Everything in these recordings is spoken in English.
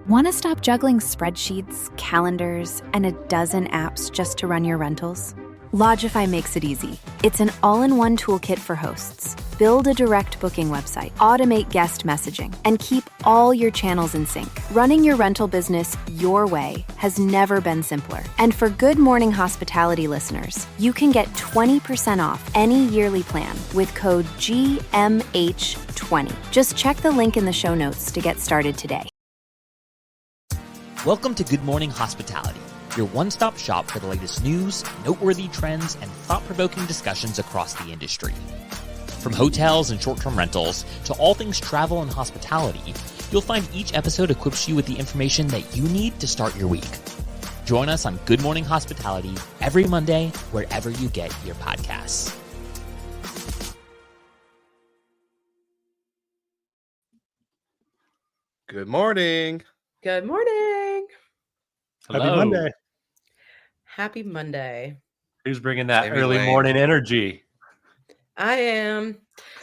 Want to stop juggling spreadsheets, calendars, and a dozen apps just to run your rentals? Lodgify makes it easy. It's an all-in-one toolkit for hosts. Build a direct booking website, automate guest messaging, and keep all your channels in sync. Running your rental business your way has never been simpler. And for Good Morning Hospitality listeners, you can get 20% off any yearly plan with code GMH20. Just check the link in the show notes to get started today. Welcome to Good Morning Hospitality, your one-stop shop for the latest news, noteworthy trends, and thought-provoking discussions across the industry. From hotels and short-term rentals to all things travel and hospitality, you'll find each episode equips you with the information that you need to start your week. Join us on Good Morning Hospitality every Monday, wherever you get your podcasts. Good morning. Good morning. Hello. Happy Monday. Happy Monday. Who's bringing that Jamie early Lane. morning energy? I am.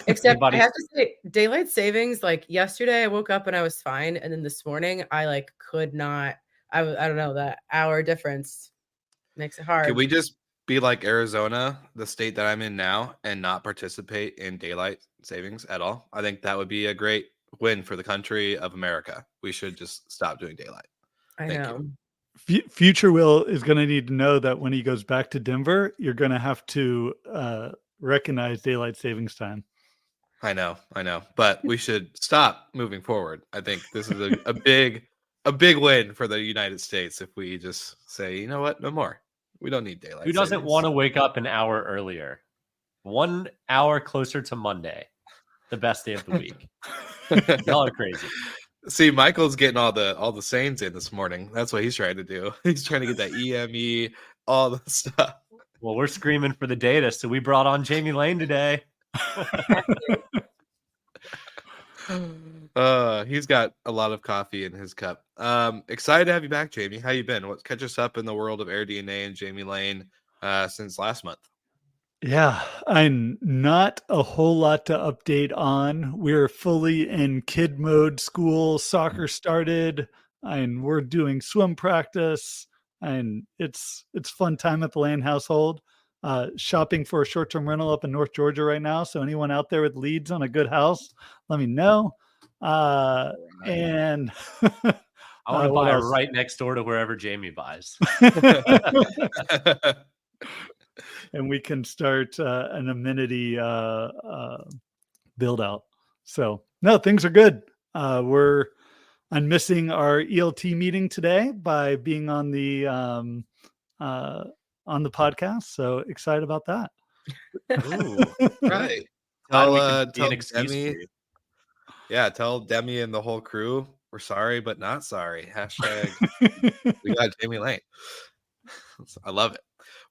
Except Anybody- I have to say, daylight savings, like yesterday I woke up and I was fine. And then this morning I could not. I don't know, that hour difference makes it hard. Can we just be like Arizona, the state that I'm in now, and not participate in daylight savings at all? I think that would be a great win for the country of America. We should just stop doing daylight. I Thank know. Future Will is going to need to know that when he goes back to Denver, you're going to have to recognize daylight savings time. I know, but we should stop moving forward. I think this is a big win for the United States if we just say, you know what, no more. We don't need daylight. Who doesn't savings. want to wake up an hour earlier? 1 hour closer to Monday, the best day of the week. Y'all are crazy. See, Michael's getting all the sayings in this morning. That's what he's trying to do. He's trying to get that EME, all the stuff. Well, we're screaming for the data, so we brought on Jamie Lane today. He's got a lot of coffee in his cup. Excited to have you back, Jamie. How you been? What catch us up in the world of AirDNA and Jamie Lane since last month? Yeah, I'm not a whole lot to update on. We're fully in kid mode. School soccer started, and we're doing swim practice, and it's fun time at the Lane household. Shopping for a short-term rental up in North Georgia right now. So anyone out there with leads on a good house, let me know. And I want to what buy else? right next door to wherever Jamie buys. And we can start an amenity build out. So no, things are good. I'm missing our ELT meeting today by being on the podcast. So excited about that. Ooh, right. Glad we Tell, could be an tell excuse for Demi, you. yeah, tell Demi and the whole crew we're sorry, but not sorry. Hashtag we got Jamie Lane. I love it.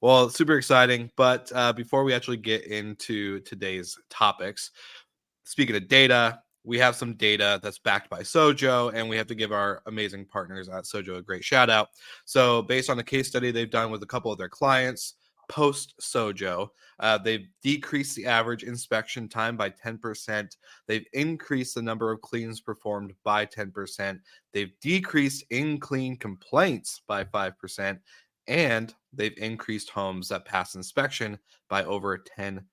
Well, super exciting. But before we actually get into today's topics, speaking of data, we have some data that's backed by Sojo, and we have to give our amazing partners at Sojo a great shout out. So based on a case study they've done with a couple of their clients, post Sojo, they've decreased the average inspection time by 10%. They've increased the number of cleans performed by 10%. They've decreased in-clean complaints by 5%. And they've increased homes that pass inspection by over 10%.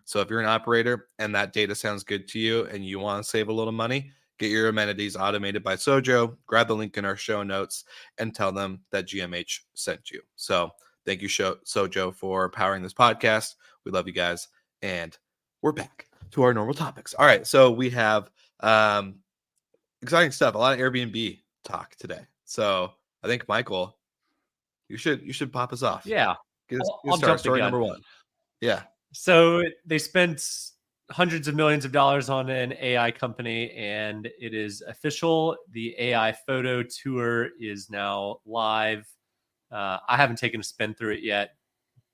So if you're an operator and that data sounds good to you and you want to save a little money, get your amenities automated by Sojo, grab the link in our show notes and tell them that GMH sent you. So thank you, Sojo, for powering this podcast. We love you guys. And we're back to our normal topics. All right. So we have exciting stuff, a lot of Airbnb talk today. So I think, Michael, you should pop us off. Yeah. Get us I'll started. jump the Story gun. number one. Yeah. So they spent hundreds of millions of dollars on an AI company, and it is official. The AI photo tour is now live. I haven't taken a spin through it yet.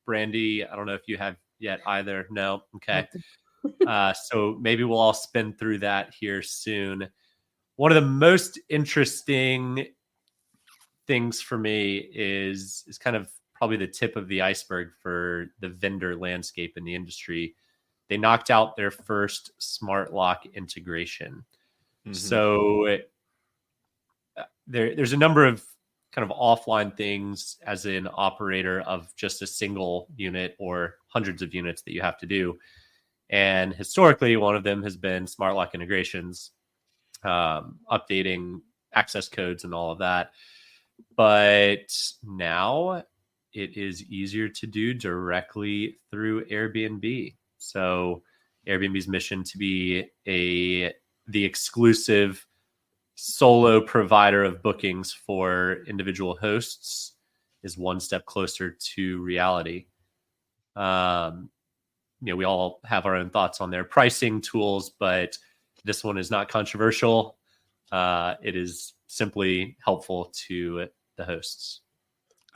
Brandy, I don't know if you have yet either. No? Okay. So maybe we'll all spin through that here soon. One of the most interesting things for me is kind of probably the tip of the iceberg for the vendor landscape in the industry. They knocked out their first smart lock integration. So there's a number of kind of offline things as an operator of just a single unit or hundreds of units that you have to do. And historically, one of them has been smart lock integrations, updating access codes and all of that. But now it is easier to do directly through Airbnb. So Airbnb's mission to be the exclusive solo provider of bookings for individual hosts is one step closer to reality. We all have our own thoughts on their pricing tools, but this one is not controversial. It is simply helpful to the hosts.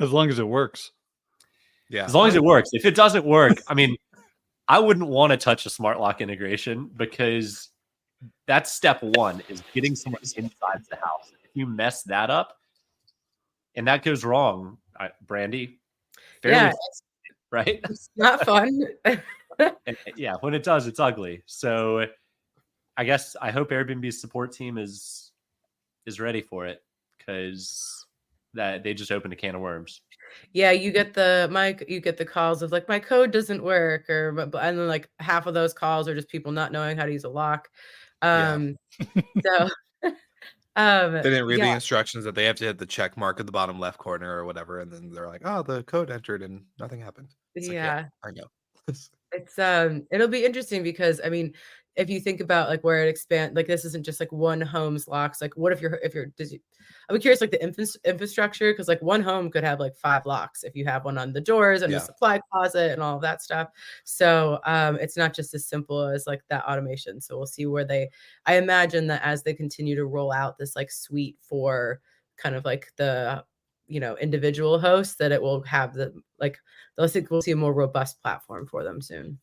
As long as it works. Yeah. As long as it works. If it doesn't work, I mean, I wouldn't want to touch a smart lock integration because that's step one, is getting someone inside the house. If you mess that up and that goes wrong, Brandy, fairly right? It's not fun. And, yeah, when it does, it's ugly. So I guess I hope Airbnb's support team is ready for it, because that they just opened a can of worms. Yeah, you get the calls of like, my code doesn't work, and then like half of those calls are just people not knowing how to use a lock. So they didn't read the yeah. instructions that they have to hit the check mark at the bottom left corner or whatever, and then they're like, "Oh, the code entered," and nothing happened. It's like, Yeah. I know. It's it'll be interesting because I mean, if you think about like where it expands, like this isn't just like one home's locks. Like, what if I'm curious, like the infrastructure, because like one home could have like 5 locks if you have one on the doors and the supply closet and all of that stuff. So it's not just as simple as like that automation. So we'll see where I imagine that as they continue to roll out this like suite for kind of like the individual hosts, that it will have I think we'll see a more robust platform for them soon.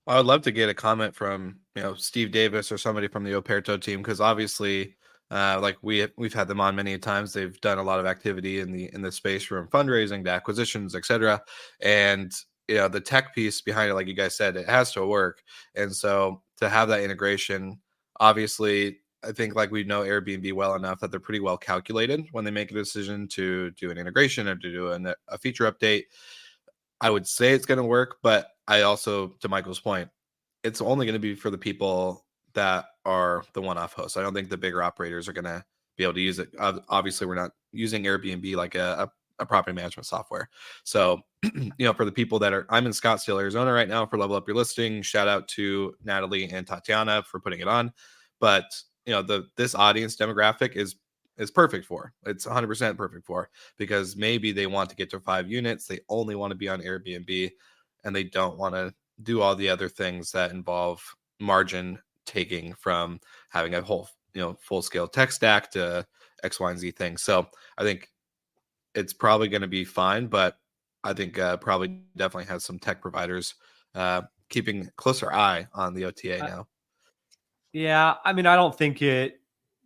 I would love to get a comment from Steve Davis or somebody from the Operto team, because obviously, like we've had them on many times. They've done a lot of activity in the space, from fundraising to acquisitions, etc. And the tech piece behind it, like you guys said, it has to work. And so to have that integration, obviously, I think like we know Airbnb well enough that they're pretty well calculated when they make a decision to do an integration or to do a feature update. I would say it's going to work, but I also, to Michael's point, it's only going to be for the people that are the one-off hosts. I don't think the bigger operators are going to be able to use it. Obviously, we're not using Airbnb like a property management software. So, for the people that I'm in Scottsdale, Arizona right now for Level Up Your Listing. Shout out to Natalie and Tatiana for putting it on. But, this audience demographic is perfect for. It's 100% perfect for, because maybe they want to get to 5 units. They only want to be on Airbnb, and they don't want to do all the other things that involve margin taking from having a whole, full scale tech stack to X, Y, and Z things. So I think it's probably going to be fine, but I think probably definitely has some tech providers keeping closer eye on the OTA now. Yeah. I mean, I don't think it,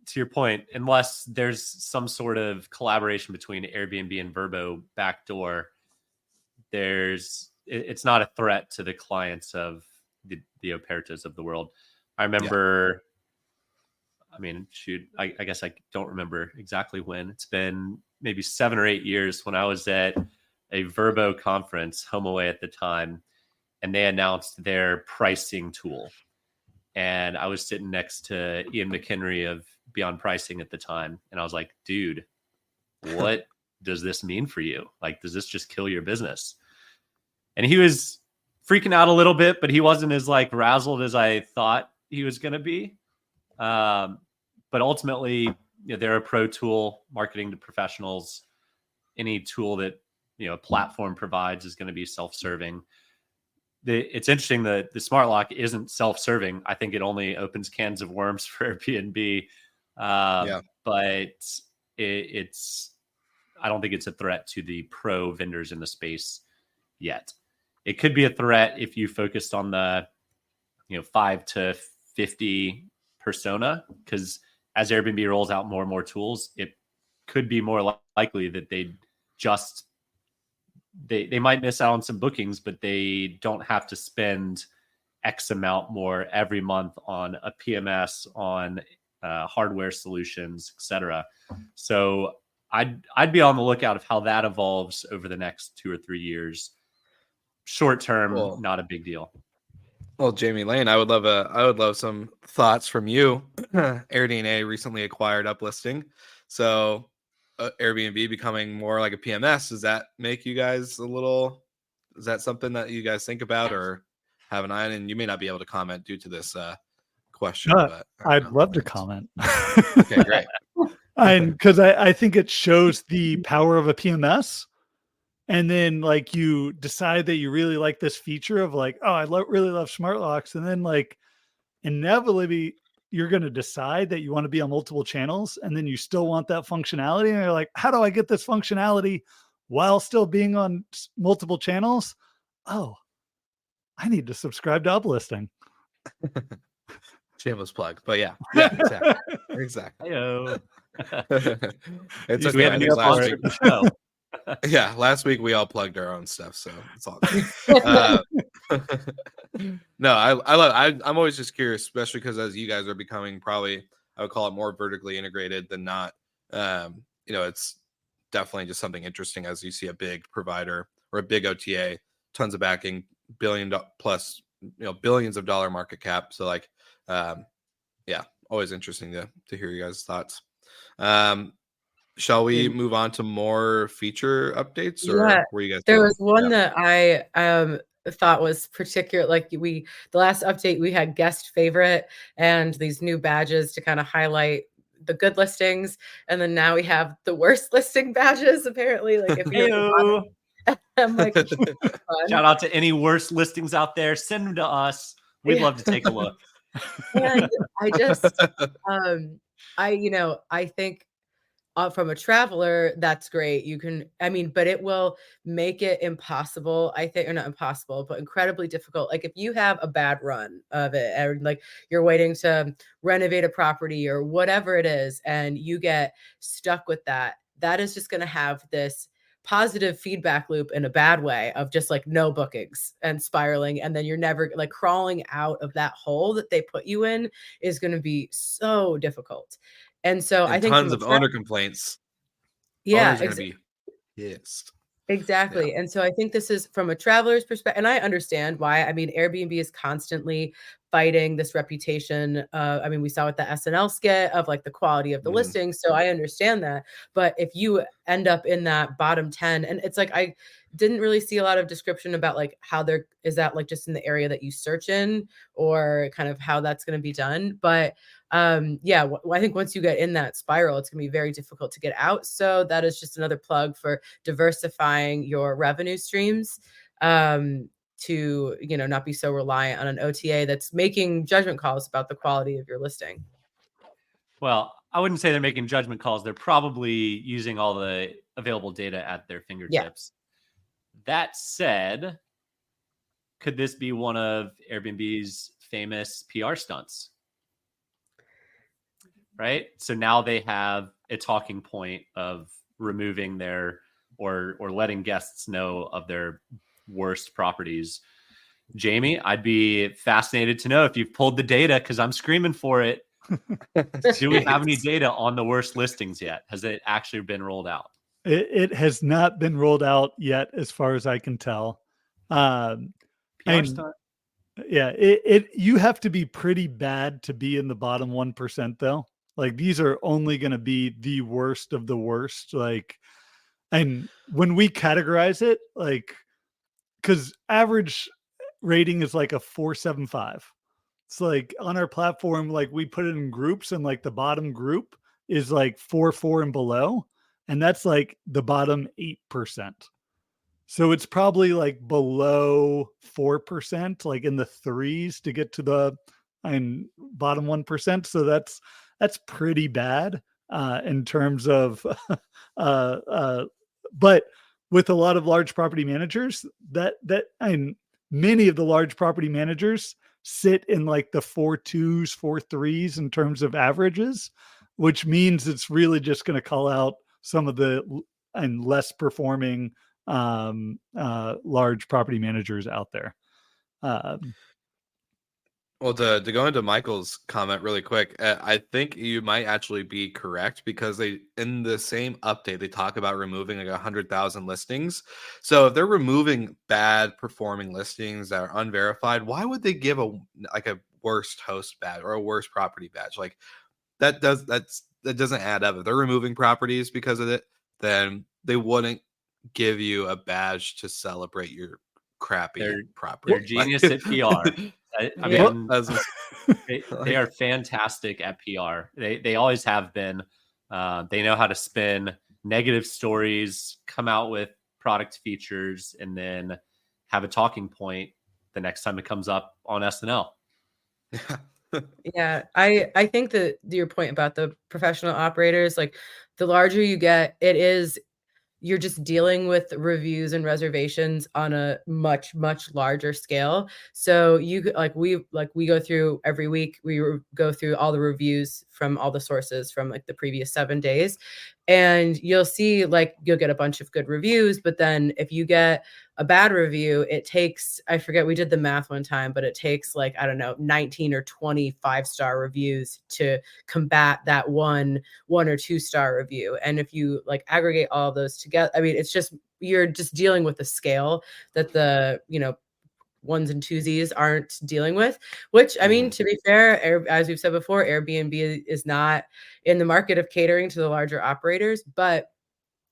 to your point, unless there's some sort of collaboration between Airbnb and Vrbo backdoor, it's not a threat to the clients of the Opertos of the world. I remember, I mean, shoot, I guess I don't remember exactly when. It's been maybe 7 or 8 years when I was at a Vrbo conference, HomeAway at the time, and they announced their pricing tool. And I was sitting next to Ian McHenry of Beyond Pricing at the time. And I was like, dude, what does this mean for you? Like, does this just kill your business? And he was freaking out a little bit, but he wasn't as like razzled as I thought he was going to be. But ultimately, they're a pro tool, marketing to professionals. Any tool that, a platform provides is going to be self-serving. It's interesting that the smart lock isn't self-serving. I think it only opens cans of worms for Airbnb. But I don't think it's a threat to the pro vendors in the space yet. It could be a threat if you focused on the 5 to 50 persona, because as Airbnb rolls out more and more tools, it could be more likely that they might miss out on some bookings, but they don't have to spend X amount more every month on a PMS, on hardware solutions, etc. So I'd be on the lookout of how that evolves over the next 2 or 3 years. Short term, Cool. not a big deal. Well, Jamie Lane, I would love some thoughts from you. AirDNA recently acquired Uplisting, so Airbnb becoming more like a PMS. Does that make you guys a little? Is that something that you guys think about or have an eye on? And you may not be able to comment due to this question, but I'd love to comment. Okay, great. Because I think it shows the power of a PMS. And then like you decide that you really like this feature of like, oh, I really love smart locks. And then like inevitably you're going to decide that you want to be on multiple channels and then you still want that functionality. And you're like, how do I get this functionality while still being on multiple channels? Oh, I need to subscribe to Uplisting. Shameless plug, but yeah, exactly. Heyo. It's We have a new sponsor for the show. Yeah, last week we all plugged our own stuff, so it's all good. No, I'm always just curious, especially because as you guys are becoming probably, I would call it more vertically integrated than not. It's definitely just something interesting as you see a big provider or a big OTA, tons of backing, plus, billions of dollar market cap. So like, always interesting to hear you guys' thoughts. Shall we move on to more feature updates, or were you guys? There was one that I thought was particular. Like the last update we had guest favorite and these new badges to kind of highlight the good listings, and then now we have the worst listing badges. Apparently, like if you're, I'm like, shout out to any worst listings out there. Send them to us. We'd love to take a look. And I just, I think. From a traveler, that's great. You can, but it will make it impossible, I think, or not impossible, but incredibly difficult. Like if you have a bad run of it, or like you're waiting to renovate a property or whatever it is, and you get stuck with that is just going to have this positive feedback loop in a bad way of just like no bookings and spiraling. And then you're never like crawling out of that hole that they put you in is going to be so difficult. And so I think tons of owner complaints. Yeah, owners are going to be pissed. Exactly. Yeah. And so I think this is from a traveler's perspective, and I understand why. Airbnb is constantly fighting this reputation. We saw with the SNL skit of like the quality of the listings. So I understand that. But if you end up in that bottom 10, and it's like, I didn't really see a lot of description about like how is that like just in the area that you search in or kind of how that's going to be done. But I think once you get in that spiral, it's going to be very difficult to get out. So that is just another plug for diversifying your revenue streams to, not be so reliant on an OTA that's making judgment calls about the quality of your listing. Well, I wouldn't say they're making judgment calls. They're probably using all the available data at their fingertips. Yeah. That said, could this be one of Airbnb's famous PR stunts? Right. So now they have a talking point of removing their or letting guests know of their worst properties. Jamie, I'd be fascinated to know if you've pulled the data because I'm screaming for it. Do we have any data on the worst listings yet? Has it actually been rolled out? It has not been rolled out yet, as far as I can tell. PR stunt. Yeah, you have to be pretty bad to be in the bottom 1%, though. Like these are only going to be the worst of the worst. Like, and when we categorize it, like, because average rating is like a 4.75. It's like on our platform, like we put it in groups, and like the bottom group is like 4 and below, and that's like the bottom 8%. So it's probably like below 4%, like in the 3s to get to the bottom 1%. So that's pretty bad in terms of, but with a lot of large property managers, many of the large property managers sit in like the 4.2s, 4.3s in terms of averages, which means it's really just going to call out some of the less performing large property managers out there. Well, to go into Michael's comment really quick, I think you might actually be correct because they in the same update they talk about removing like 100,000 listings. So if they're removing bad performing listings that are unverified, why would they give a worst host badge or a worst property badge? Like that doesn't add up. If they're removing properties because of it, then they wouldn't give you a badge to celebrate your crappy They're property. genius at PR. I Yeah. mean, they like, are fantastic at PR. They always have been. They know how to spin negative stories, come out with product features, and then have a talking point the next time it comes up on SNL. Yeah, I think that your point about the professional operators, like the larger you get, you're just dealing with reviews and reservations on a much, much larger scale. So we go through every week, go through all the reviews from all the sources from like the previous 7 days. And you'll see like you'll get a bunch of good reviews, but then if you get a bad review, it takes, I forget, we did the math one time, but it takes like, I don't know, 19 or 20 5-star reviews to combat that one or 2-star review. And if you like aggregate all those together, I mean, you're just dealing with a scale that the, ones and twosies aren't dealing with, which I mean, to be fair, as we've said before, Airbnb is not in the market of catering to the larger operators, but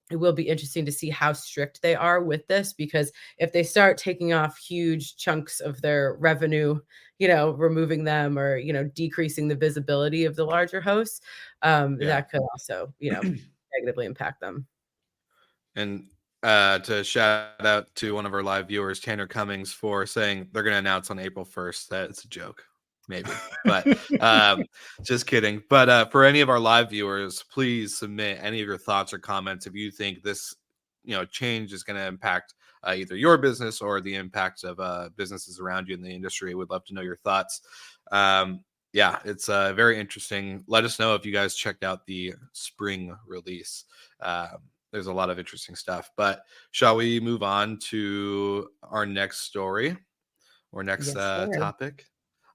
it will be interesting to see how strict they are with this, because if they start taking off huge chunks of their revenue, removing them or, decreasing the visibility of the larger hosts, that could also, negatively impact them. And to shout out to one of our live viewers, Tanner Cummings, for saying they're going to announce on April 1st. That it's a joke, maybe, but just kidding. But for any of our live viewers, please submit any of your thoughts or comments if you think this, change is going to impact either your business or the impact of businesses around you in the industry. We'd love to know your thoughts. Yeah, it's very interesting. Let us know if you guys checked out the spring release. There's a lot of interesting stuff, but shall we move on to our next story or next Yes, sir. topic?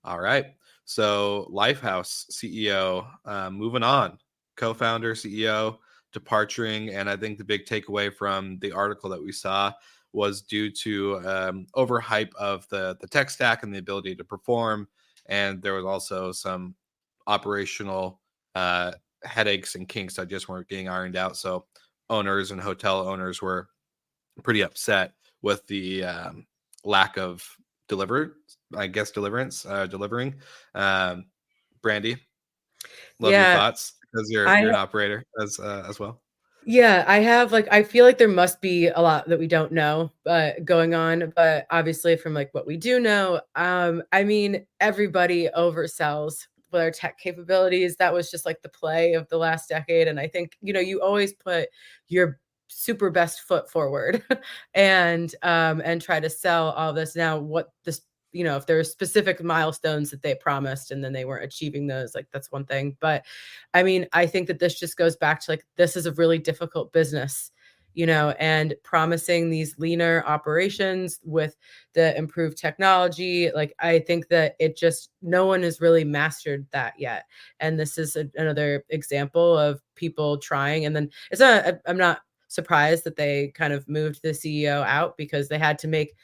All right. So Lifehouse CEO moving on, co-founder, CEO departing. And I think the big takeaway from the article that we saw was due to overhype of the tech stack and the ability to perform. And there was also some operational headaches and kinks that just weren't getting ironed out. So owners and hotel owners were pretty upset with the lack of delivering. Brandy, love your Yeah, thoughts because you're I an operator as well. Yeah, I feel like there must be a lot that we don't know going on, but obviously from like what we do know, I mean, everybody oversells their tech capabilities. That was just like the play of the last decade. And I think, you always put your super best foot forward and try to sell all this. Now, what this if there are specific milestones that they promised and then they weren't achieving those, like that's one thing. But I mean, I think that this just goes back to like, this is a really difficult business, and promising these leaner operations with the improved technology. Like, I think that no one has really mastered that yet. And this is another example of people trying. And then I'm not surprised that they kind of moved the CEO out, because they had to make,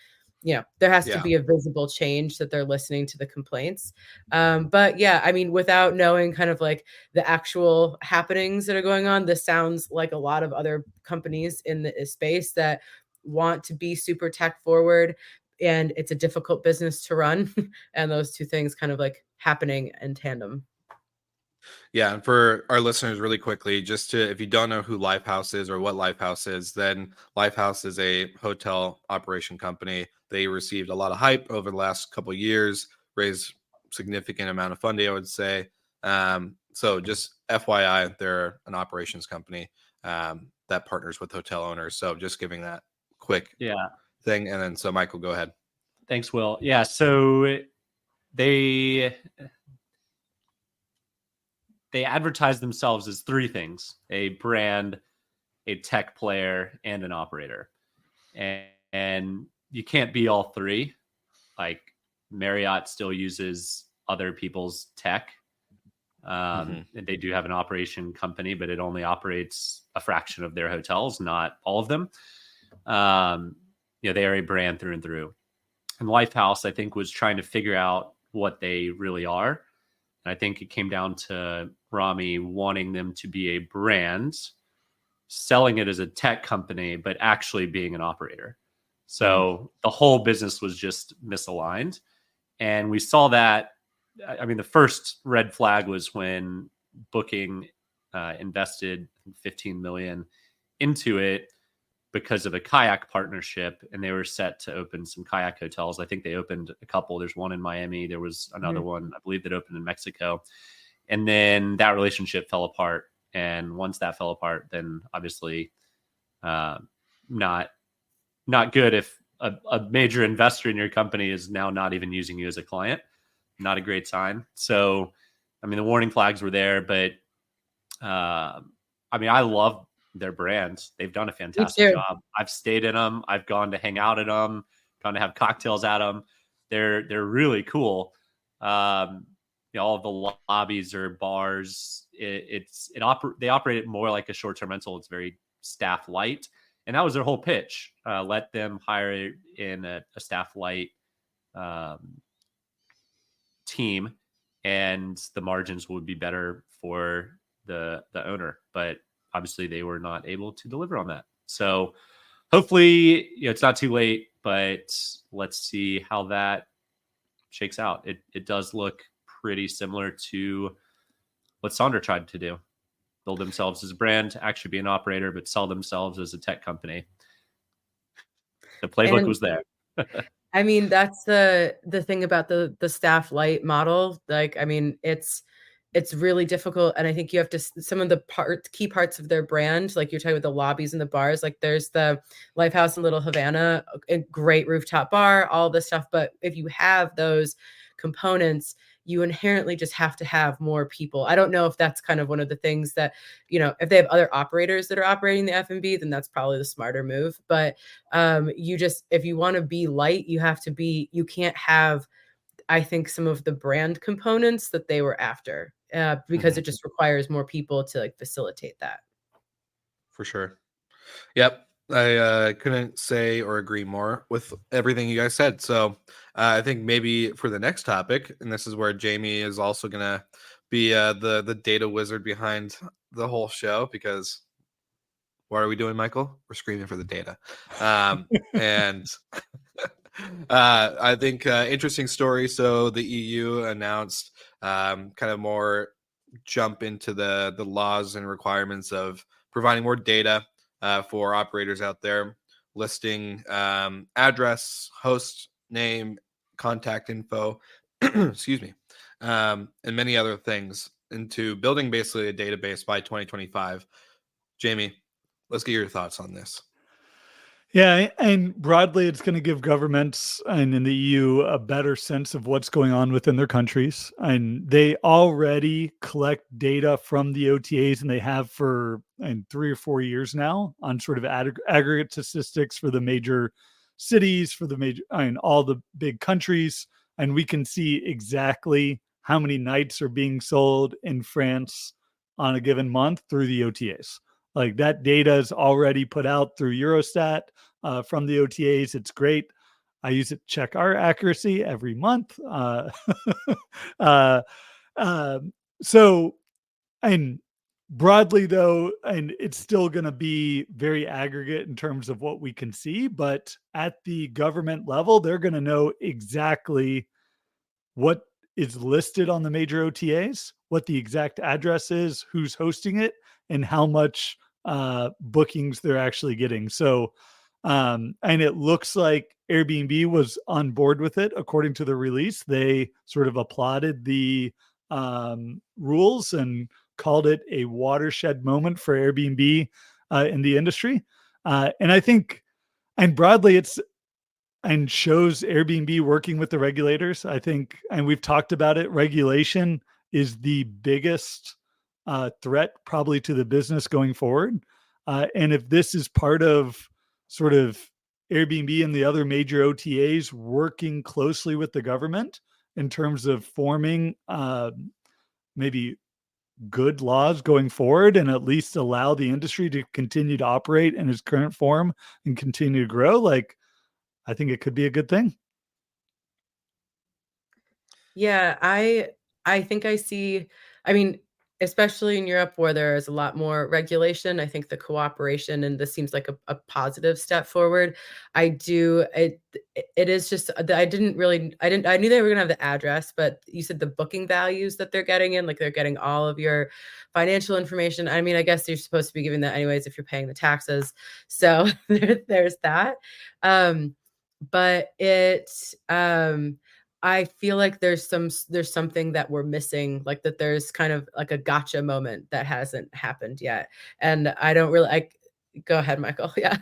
there has to be a visible change that they're listening to the complaints. But yeah, I mean, without knowing kind of like the actual happenings that are going on, this sounds like a lot of other companies in the space that want to be super tech forward, and it's a difficult business to run. And those two things kind of like happening in tandem. Yeah, and for our listeners, really quickly, if you don't know who Lifehouse is or what Lifehouse is, then Lifehouse is a hotel operation company. They received a lot of hype over the last couple of years, raised significant amount of funding, I would say. So just FYI, they're an operations company that partners with hotel owners. So just giving that quick thing. And then, so Michael, go ahead. Thanks, Will. Yeah, so they advertise themselves as three things: a brand, a tech player, and an operator. And you can't be all three. Like, Marriott still uses other people's tech. And they do have an operation company, but it only operates a fraction of their hotels, not all of them. They are a brand through and through. And Lifehouse, I think, was trying to figure out what they really are. And I think it came down to Rami wanting them to be a brand, selling it as a tech company, but actually being an operator. So the whole business was just misaligned. And we saw that. I mean, the first red flag was when Booking invested $15 million into it because of a kayak partnership, and they were set to open some kayak hotels. I think they opened a couple. There's one in Miami. There was another one, I believe, that opened in Mexico. And then that relationship fell apart. And once that fell apart, then obviously not good if a major investor in your company is now not even using you as a client. Not a great sign. So, I mean, the warning flags were there, but I mean, I love their brands. They've done a fantastic job. I've stayed in them. I've gone to hang out at them, gone to have cocktails at them. They're really cool. All of the lobbies or bars, they operate it more like a short-term rental. It's very staff light. And that was their whole pitch. Let them hire in a staff light team, and the margins would be better for the owner. But obviously they were not able to deliver on that. So hopefully, it's not too late, but let's see how that shakes out. It does look pretty similar to what Sonder tried to do. Build themselves as a brand, actually be an operator, but sell themselves as a tech company. The playbook was there. I mean, that's the thing about the staff light model. Like, I mean, it's really difficult. And I think you have to, some of the key parts of their brand, like you're talking about the lobbies and the bars, like there's the Lifehouse in Little Havana, a great rooftop bar, all this stuff. But if you have those components, you inherently just have to have more people. I don't know if that's kind of one of the things that, if they have other operators that are operating the F&B, then that's probably the smarter move. But if you want to be light, you can't have, I think, some of the brand components that they were after, because it just requires more people to facilitate that. For sure. Yep. I couldn't say or agree more with everything you guys said. So I think maybe for the next topic, and this is where Jamie is also going to be the data wizard behind the whole show, because what are we doing, Michael? We're screaming for the data. And I think interesting story. So the EU announced kind of more jump into the laws and requirements of providing more data for operators out there, listing address, host name, contact info, excuse me, and many other things into building basically a database by 2025. Jamie, let's get your thoughts on this. Yeah, and broadly, it's going to give governments and in the EU a better sense of what's going on within their countries. And they already collect data from the OTAs, and they have for 3 or 4 years now on sort of aggregate statistics for the major cities, for the major, all the big countries. And we can see exactly how many nights are being sold in France on a given month through the OTAs. Like that data is already put out through Eurostat from the OTAs. It's great. I use it to check our accuracy every month. So, and broadly though, and it's still going to be very aggregate in terms of what we can see, but at the government level, they're going to know exactly what is listed on the major OTAs, what the exact address is, who's hosting it, and how much bookings they're actually getting. So, and it looks like Airbnb was on board with it. According to the release, they sort of applauded the rules and called it a watershed moment for Airbnb in the industry. And I think, and broadly, and shows Airbnb working with the regulators. I think, and we've talked about it, regulation is the biggest threat probably to the business going forward. And if this is part of sort of Airbnb and the other major OTAs working closely with the government, in terms of forming maybe good laws going forward and at least allow the industry to continue to operate in its current form and continue to grow, like I think it could be a good thing. Yeah, I think I see, I mean, especially in Europe where there is a lot more regulation, I think the cooperation and this seems like a positive step forward. I do it is just that I knew they were gonna have the address, but you said the booking values that they're getting in, like they're getting all of your financial information. I mean, I guess you're supposed to be giving that anyways if you're paying the taxes. So there's that. Um, but I feel like there's something that we're missing, like that there's kind of like a gotcha moment that hasn't happened yet. And I don't really I go ahead, Michael. Yeah.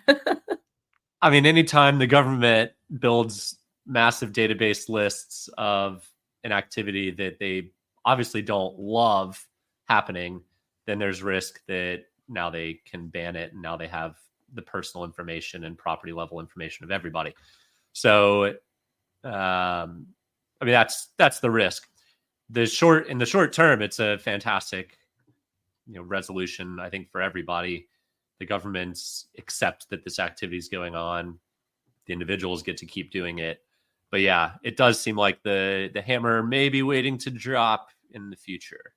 I mean, anytime the government builds massive database lists of an activity that they obviously don't love happening, then there's risk that now they can ban it, and now they have the personal information and property level information of everybody. So, I mean, that's the risk. In the short term, it's a fantastic, resolution, I think, for everybody. The governments accept that this activity is going on. The individuals get to keep doing it. But yeah, it does seem like the hammer may be waiting to drop in the future.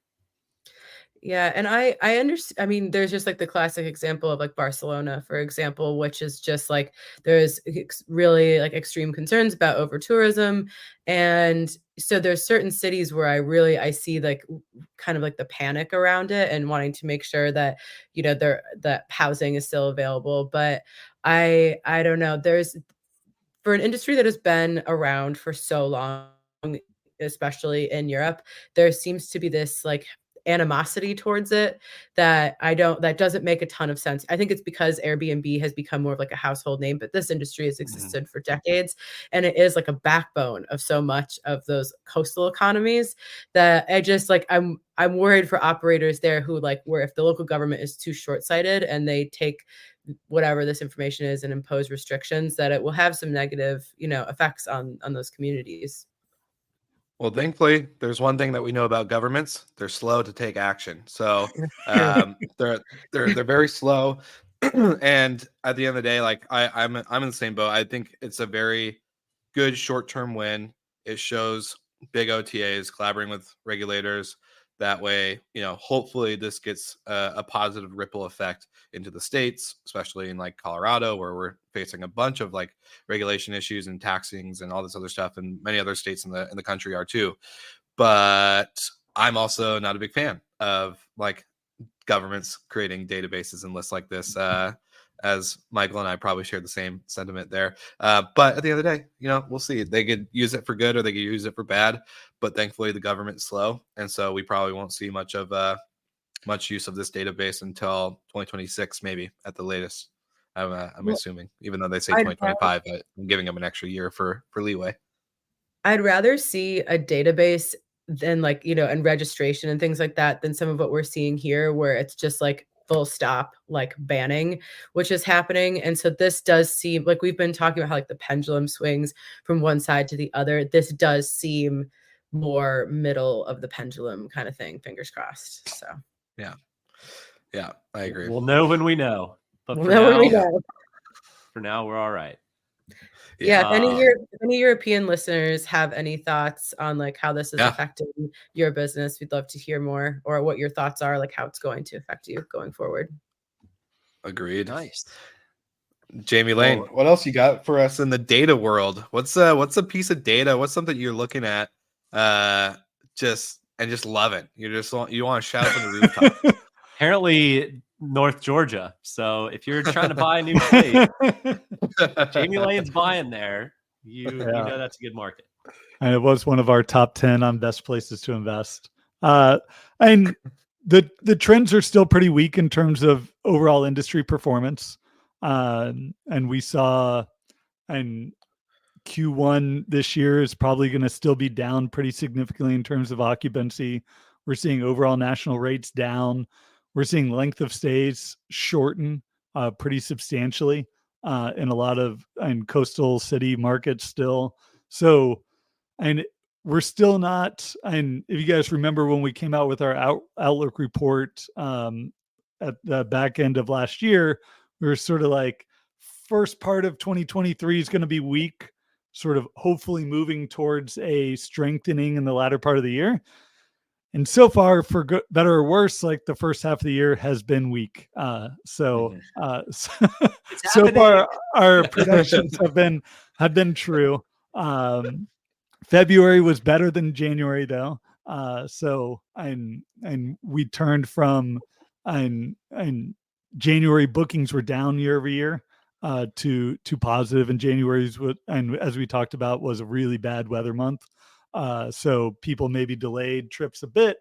Yeah, and I understand. I mean, there's just like the classic example of like Barcelona, for example, which is just like there's really like extreme concerns about over tourism, and so there's certain cities where I see like kind of like the panic around it and wanting to make sure that that housing is still available. But I don't know. There's for an industry that has been around for so long, especially in Europe, there seems to be this like animosity towards it that doesn't make a ton of sense. I think it's because Airbnb has become more of like a household name, but this industry has Mhm. existed for decades and it is like a backbone of so much of those coastal economies that I just like I'm worried for operators there who like where if the local government is too short-sighted and they take whatever this information is and impose restrictions that it will have some negative, effects on those communities. Well, thankfully, there's one thing that we know about governments: they're slow to take action. So True. they're very slow, and at the end of the day, like I'm in the same boat. I think it's a very good short-term win. It shows big OTAs collaborating with regulators. That way, hopefully this gets a positive ripple effect into the states, especially in like Colorado, where we're facing a bunch of like regulation issues and taxings and all this other stuff, and many other states in the country are too. But I'm also not a big fan of like governments creating databases and lists like this. As Michael and I probably share the same sentiment there. But at the end of the day, we'll see. They could use it for good or they could use it for bad. But thankfully, the government's slow, and so we probably won't see much use of this database until 2026, maybe at the latest. I'm Well, assuming, even though they say I'd 2025, but I'm giving them an extra year for leeway. I'd rather see a database than like, and registration and things like that than some of what we're seeing here where it's just like full stop, like banning, which is happening. And so this does seem like we've been talking about how like the pendulum swings from one side to the other. This does seem more middle of the pendulum kind of thing, fingers crossed. So Yeah, yeah, I agree. We'll know when we know. But we'll know when we Yeah. know. for now, we're all right. Yeah, if Uh, any European listeners have any thoughts on like how this is Yeah, affecting your business, we'd love to hear more or what your thoughts are, like how it's going to affect you going forward. agreed. nice. Jamie Lane, Well, what else you got for us in the data world? What's a piece of data? What's something you're looking at, just love it? You want to shout from the rooftop. apparently North Georgia. So if you're trying to buy a new place, Jamie Lane's buying there. You Yeah. know that's a good market. And it was one of our top 10 on best places to invest. And the trends are still pretty weak in terms of overall industry performance. And we saw, and Q1 this year is probably going to still be down pretty significantly in terms of occupancy. We're seeing overall national rates down. We're seeing length of stays shorten pretty substantially in a lot of coastal city markets still. So, and we're still not. And if you guys remember when we came out with our outlook report at the back end of last year, we were sort of like, first part of 2023 is going to be weak, sort of hopefully moving towards a strengthening in the latter part of the year. And so far, for good, better or worse, like the first half of the year has been weak. So far, our predictions have been true. February was better than January, though. And we turned from and January bookings were down year over year to positive, and January's and as we talked about, was a really bad weather month. So people maybe delayed trips a bit,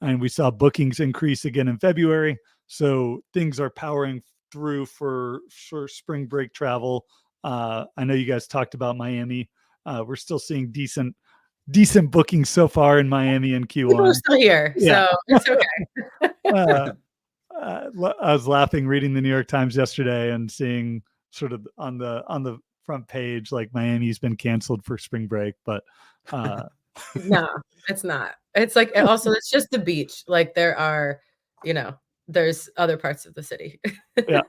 and we saw bookings increase again in February. So things are powering through for spring break travel. I know you guys talked about Miami. We're still seeing decent bookings so far in Miami and Q1. People are still here, so it's okay. I was laughing reading the New York Times yesterday and seeing sort of on the front page, like Miami's been canceled for spring break, but no, it's not. It's like, also, it's just the beach. Like there are, there's other parts of the city. Yeah.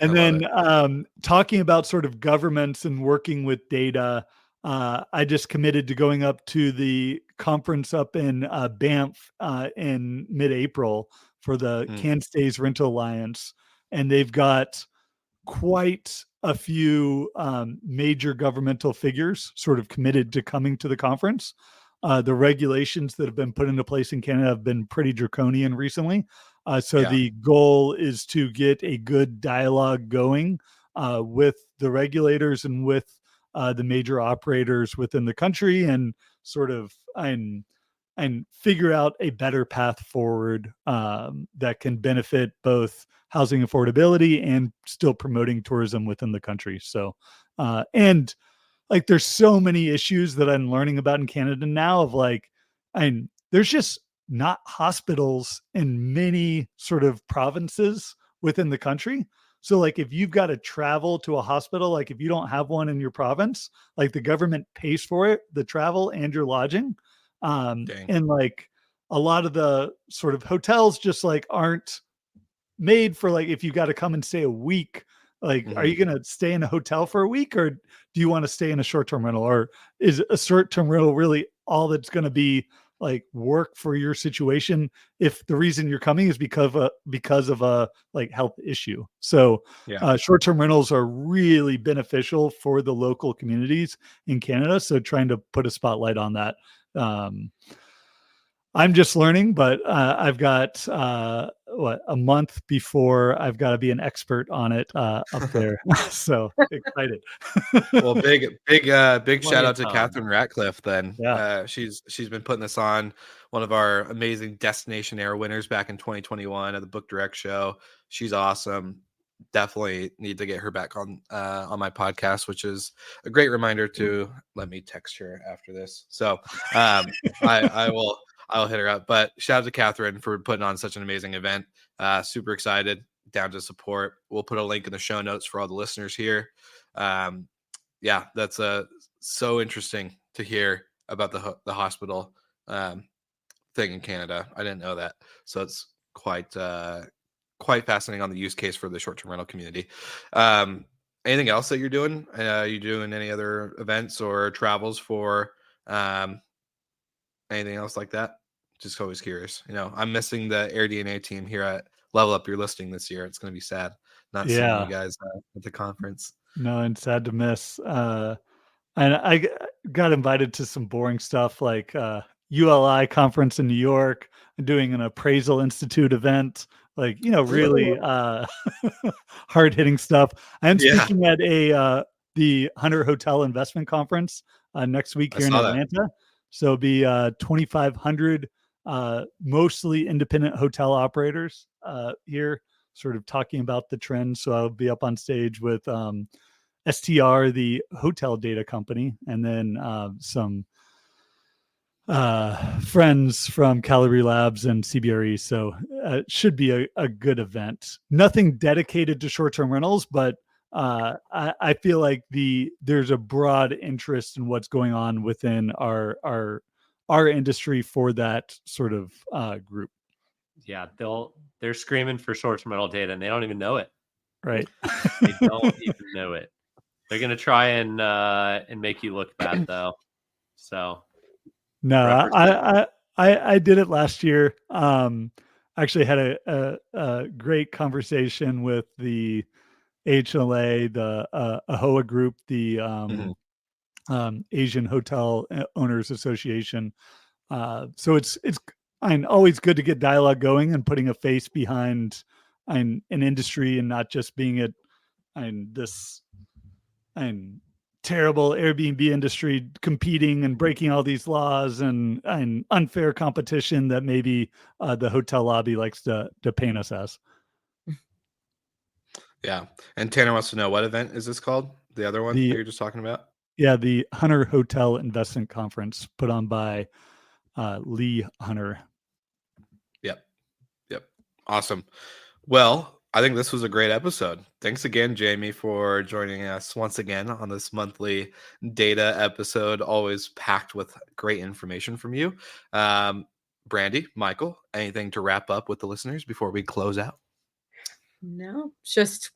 And then talking about sort of governments and working with data, I just committed to going up to the conference up in Banff in mid-April for the CanStays Rental Alliance. And they've got quite a few major governmental figures sort of committed to coming to the conference. The regulations that have been put into place in Canada have been pretty draconian recently. The goal is to get a good dialogue going with the regulators and with the major operators within the country, and sort of and figure out a better path forward that can benefit both housing affordability and still promoting tourism within the country. So, and like, there's so many issues that I'm learning about in Canada now of like, there's just not hospitals in many sort of provinces within the country. So like, if you've got to travel to a hospital, like if you don't have one in your province, like the government pays for it, the travel and your lodging. And like a lot of the sort of hotels just like aren't made for, like, if you got to come and stay a week, like, are you going to stay in a hotel for a week, or do you want to stay in a short-term rental, or is a short-term rental really all that's going to be like work for your situation if the reason you're coming is because of a like health issue? So short-term rentals are really beneficial for the local communities in Canada. So trying to put a spotlight on that. I'm just learning, but I've got a month before I've got to be an expert on it up there. So excited. Well, big shout out to Catherine Ratcliffe. Then she's been putting this on, one of our amazing Destination Air winners back in 2021 at the Book Direct show. She's awesome. Definitely need to get her back on my podcast, which is a great reminder to let me text her after this. So I'll hit her up. But shout out to Catherine for putting on such an amazing event. Super excited, down to support. We'll put a link in the show notes for all the listeners here. That's so interesting to hear about the hospital thing in Canada. I didn't know that. So it's quite fascinating on the use case for the short-term rental community. Anything else that you're doing? You doing any other events or travels for anything else like that? Just always curious. I'm missing the AirDNA team here at Level Up Your Listing this year. It's going to be sad not seeing you guys at the conference. No, and sad to miss. And I got invited to some boring stuff like ULI conference in New York, doing an Appraisal Institute event, like, really hard hitting stuff. I'm speaking at the Hunter Hotel Investment Conference next week here in Atlanta. So it'll be 2,500 mostly independent hotel operators here, sort of talking about the trends. So I'll be up on stage with STR, the hotel data company, and then some friends from Calorie Labs and CBRE. So it should be a good event. Nothing dedicated to short-term rentals, but I feel like there's a broad interest in what's going on within our industry for that sort of group. Yeah, they're screaming for short-term rental data, and they don't even know it. Right. They don't even know it. They're gonna try and make you look bad though. So No, I did it last year. Actually had a great conversation with the HLA, the AHOA group, the Asian Hotel Owners Association. So it's always good to get dialogue going and putting a face behind an industry and not just being this terrible Airbnb industry competing and breaking all these laws and unfair competition that maybe the hotel lobby likes to paint us as. Yeah. And Tanner wants to know, what event is this called? The other one that you're just talking about? Yeah, the Hunter Hotel Investment Conference put on by Lee Hunter. Yep. Awesome. Well, I think this was a great episode. Thanks again, Jamie, for joining us once again on this monthly data episode, always packed with great information from you. Brandy, Michael, anything to wrap up with the listeners before we close out? No, just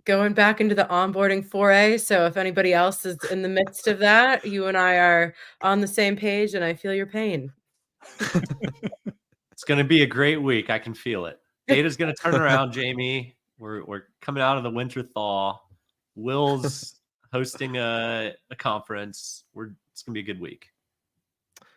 going back into the onboarding foray. So if anybody else is in the midst of that, you and I are on the same page, and I feel your pain. It's going to be a great week. I can feel it. Data's going to turn around, Jamie. We're coming out of the winter thaw. Will's hosting a conference. It's going to be a good week.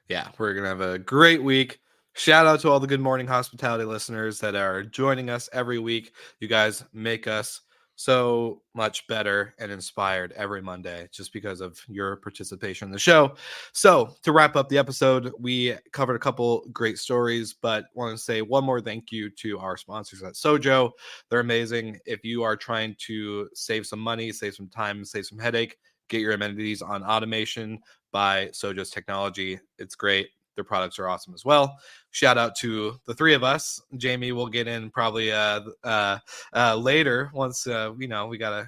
Yeah, we're going to have a great week. Shout out to all the Good Morning Hospitality listeners that are joining us every week. You guys make us so much better and inspired every Monday just because of your participation in the show. So to wrap up the episode, we covered a couple great stories, but want to say one more thank you to our sponsors at Sojo. They're amazing. If you are trying to save some money, save some time, save some headache, get your amenities on automation by Sojo's technology. It's great. Their products are awesome as well. Shout out to the three of us. Jamie will get in probably later once we got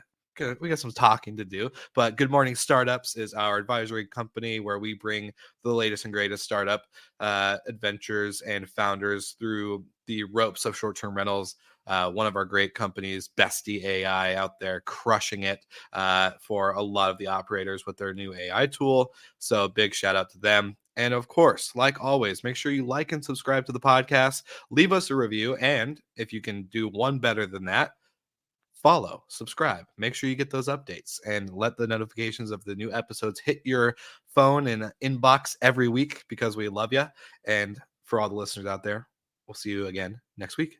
some talking to do. But Good Morning Startups is our advisory company where we bring the latest and greatest startup adventures and founders through the ropes of short-term rentals. One of our great companies, Bestie AI, out there crushing it for a lot of the operators with their new AI tool. So big shout out to them. And of course, like always, make sure you like and subscribe to the podcast, leave us a review, and if you can do one better than that, follow, subscribe. Make sure you get those updates and let the notifications of the new episodes hit your phone and inbox every week because we love you. And for all the listeners out there, we'll see you again next week.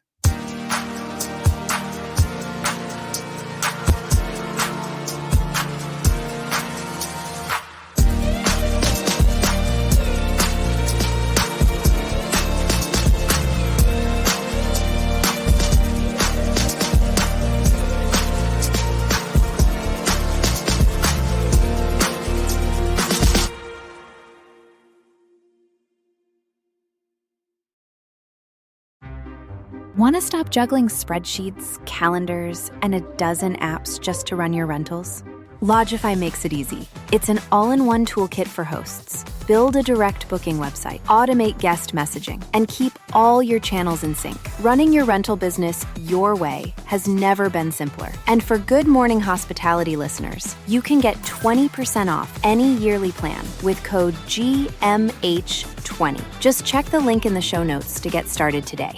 Want to stop juggling spreadsheets, calendars, and a dozen apps just to run your rentals? Lodgify makes it easy. It's an all-in-one toolkit for hosts. Build a direct booking website, automate guest messaging, and keep all your channels in sync. Running your rental business your way has never been simpler. And for Good Morning Hospitality listeners, you can get 20% off any yearly plan with code GMH20. Just check the link in the show notes to get started today.